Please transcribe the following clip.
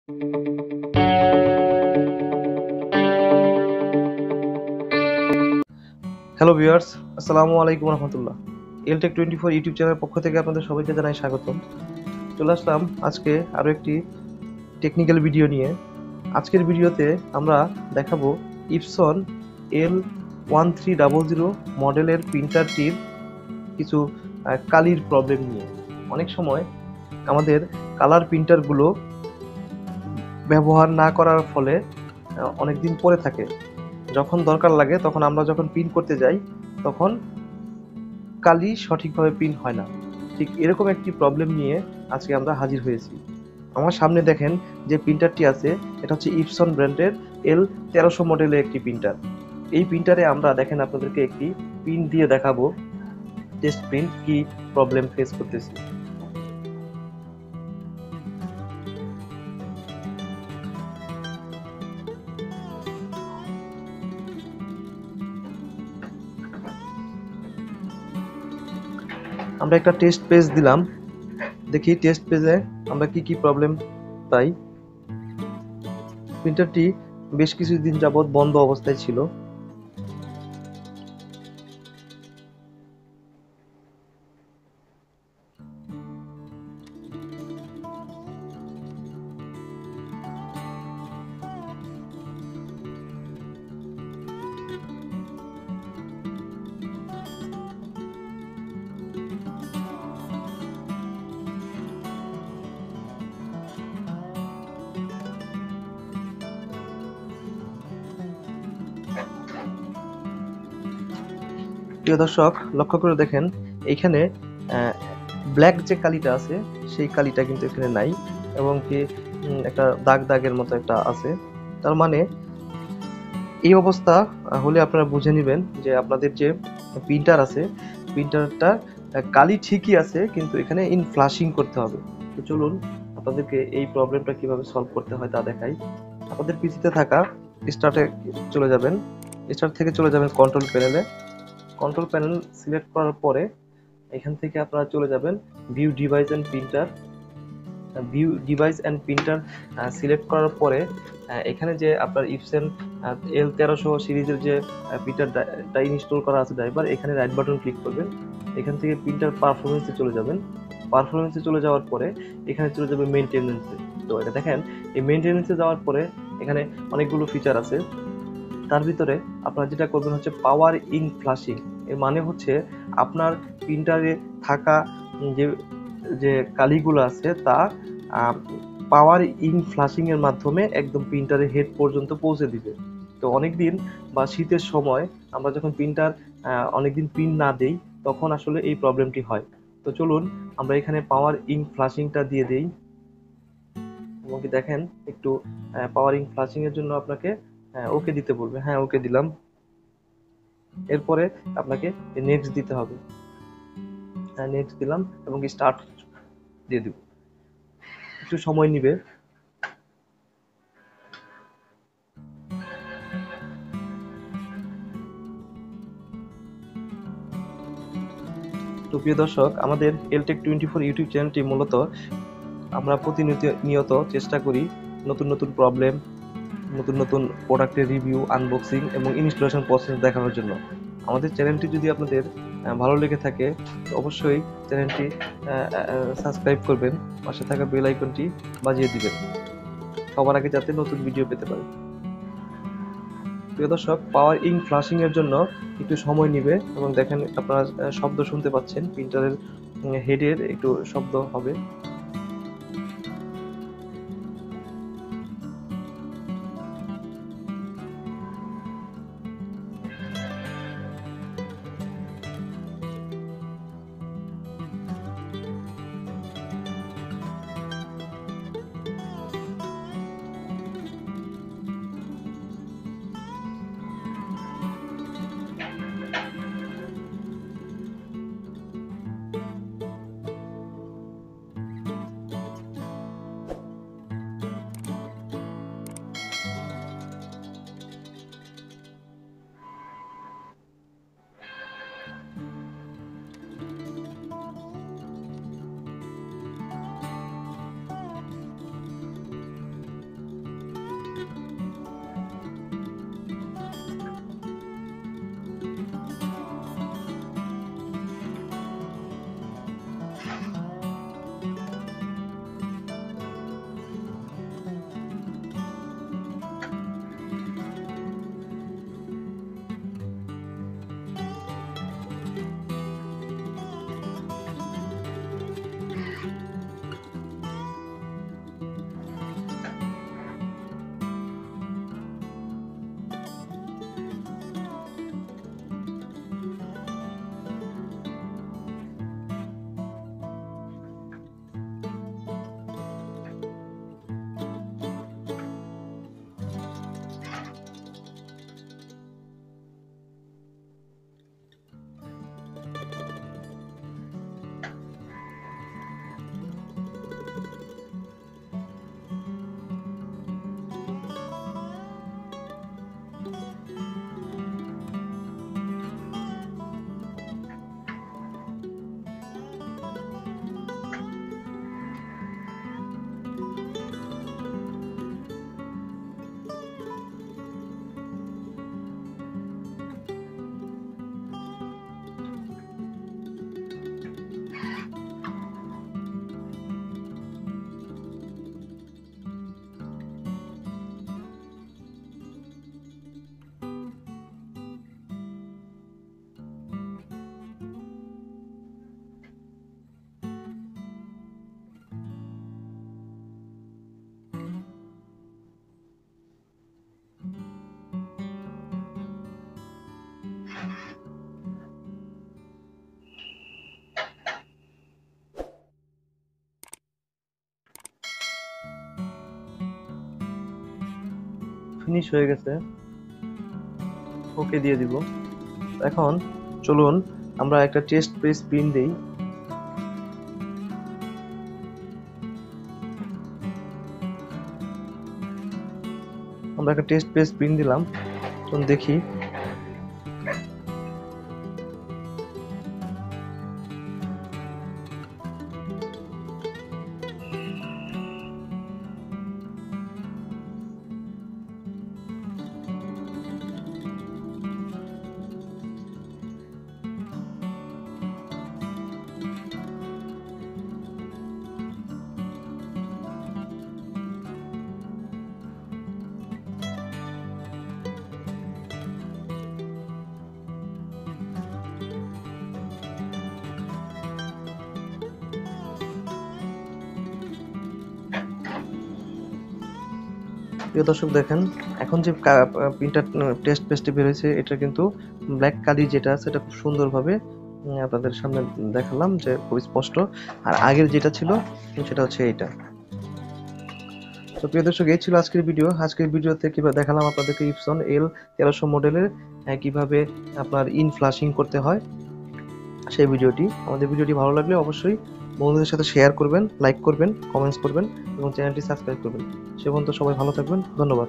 Hello viewers, আসসালামু আলাইকুম রহমতুল্লাহ। এলটেক 24 YouTube চ্যানেলের পক্ষ থেকে আপনাদের সবাইকে জানাই স্বাগতম। চলে আসলাম আজকে আরও একটি টেকনিক্যাল ভিডিও নিয়ে। আজকের ভিডিওতে আমরা দেখাবো ইপসন L1300 মডেলের প্রিন্টারটির কিছু কালির প্রবলেম নিয়ে। অনেক সময় আমাদের কালার প্রিন্টারগুলো ব্যবহার না করার ফলে অনেক দিন পরে থাকে, যখন দরকার লাগে তখন আমরা যখন প্রিন্ট করতে যাই তখন কালি সঠিকভাবে প্রিন্ট হয় না। ঠিক এরকম একটি প্রবলেম নিয়ে আজকে আমরা হাজির হয়েছি। আমার সামনে দেখেন যে প্রিন্টারটি আছে, এটা হচ্ছে ইপসন ব্র্যান্ডের L1300 মডেলের একটি প্রিন্টার। এই প্রিন্টারে আমরা দেখেন আপনাদেরকে একটি প্রিন্ট দিয়ে দেখাবো টেস্ট প্রিন্ট কি প্রবলেম ফেস করতেছি। আমরা একটা টেস্ট পেজ দিলাম, দেখি টেস্ট পেজে আমরা কি প্রবলেম পাই। প্রিন্টারটি বেশ কিছুদিন যাবত বন্ধ অবস্থায় ছিল। প্রিয় দর্শক, লক্ষ্য করে দেখেন এইখানে ব্ল্যাক যে কালিটা আছে সেই কালিটা কিন্তু এখানে নাই, এবং কি একটা দাগের মতো একটা আছে। তার মানে এই অবস্থা হলে আপনারা বুঝে নেবেন যে আপনাদের যে প্রিন্টার আছে প্রিন্টারটা কালি ঠিকই আছে, কিন্তু এখানে ইন ফ্লাশিং করতে হবে। তো চলুন আপনাদেরকে এই প্রবলেমটা কিভাবে সলভ করতে হয় তা দেখাই। আপনাদের পিসিতে থাকা স্টার্টে চলে যাবেন, স্টার্ট থেকে চলে যাবেন কন্ট্রোল প্যানেলে। কন্ট্রোল প্যানেল সিলেক্ট করার পরে এখান থেকে আপনারা চলে যাবেন view device and printer. View device and printer select করার পরে এখানে যে আপনার ইপসন L1300 সিরিজের যে প্রিন্টারটা ইনস্টল করা আছে ড্রাইভার, এখানে রাইট বাটন ক্লিক করবেন। এখান থেকে প্রিন্টার পারফরমেন্সে চলে যাবেন। পারফরমেন্সে চলে যাওয়ার পরে এখানে চলে যাবে মেইনটেনেন্সে। তো এটা দেখেন, এই মেইনটেনেন্সে যাওয়ার পরে এখানে অনেকগুলো ফিচার আছে। তার ভিতরে আপনারা যেটা করবেন হচ্ছে পাওয়ার ইন ফ্লাশিং। এর মানে হচ্ছে আপনার প্রিন্টারে থাকা যে যে কালিগুলো আছে তা পাওয়ার ইন ফ্লাশিং এর মাধ্যমে একদম প্রিন্টারের হেড পর্যন্ত পৌঁছে দিবে। তো অনেকদিন বা শীতের সময় আমরা যখন প্রিন্টার অনেকদিন প্রিন্ট না দেই তখন আসলে এই প্রবলেমটি হয়। তো চলুন আমরা এখানে পাওয়ার ইন ফ্লাশিংটা দিয়ে দেই। এবং কি দেখেন একটু পাওয়ার ইন ফ্লাশিং এর জন্য আপনাকে ওকে দিতে বলবে। হ্যাঁ, ওকে দিলাম। এরপরে আপনাকে নেক্সট দিতে হবে। হ্যাঁ, নেক্সট দিলাম এবং স্টার্ট দিয়ে দিব। একটু সময় নিবে। তো প্রিয় দর্শক, আমাদের এলটেক 24 ইউটিউব চ্যানেলটি মূলত আমরা প্রতিনিয়ত চেষ্টা করি নতুন নতুন প্রবলেম, নতুন নতুন প্রোডাক্টের রিভিউ, আনবক্সিং এবং ইনস্টলেশন প্রসেস দেখানোর জন্য। আমাদের চ্যানেলটি যদি আপনাদের ভালো লেগে থাকে অবশ্যই চ্যানেলটি সাবস্ক্রাইব করবেন, পাশে থাকা বেল আইকনটি বাজিয়ে দিবেন সবার আগে যাতে নতুন ভিডিও পেতে পারেন। প্রিয় দর্শক, পাওয়ার ইন ফ্লাশিং এর জন্য একটু সময় নেবে এবং দেখেন আপনারা শব্দ শুনতে পাচ্ছেন, প্রিন্টারের হেডের একটু শব্দ হবে। ফিনিশ হয়ে গেছে, ওকে দিয়ে দিব। এখন চলুন আমরা একটা টেস্ট পেজ প্রিন্ট দেই। আমরা একটা টেস্ট পেজ প্রিন্ট দিলাম, চলুন দেখি। প্রিয় দর্শক দেখেন, এখন যে প্রিন্টার টেস্ট পেজটি বের হয়েছে, এটা কিন্তু ব্ল্যাক কালি যেটা আছে এটা খুব সুন্দরভাবে আপনাদের সামনে দেখালাম, যে খুব স্পষ্ট। আর আগের যেটা ছিল সেটা হচ্ছে এইটা। তো প্রিয় দর্শক, এই ছিল আজকের ভিডিও। আজকের ভিডিওতে কিভাবে দেখালাম আপনাদেরকে ইপসন L1300 মডেলের কিভাবে আপনার ইন ফ্লাশিং করতে হয় সেই ভিডিওটি। আমাদের ভিডিওটি ভালো লাগলে অবশ্যই বন্ধুদের সাথে শেয়ার করবেন, লাইক করবেন, কমেন্টস করবেন এবং চ্যানেলটি সাবস্ক্রাইব করবেন। সে পর্যন্ত সবাই ভালো থাকবেন, ধন্যবাদ।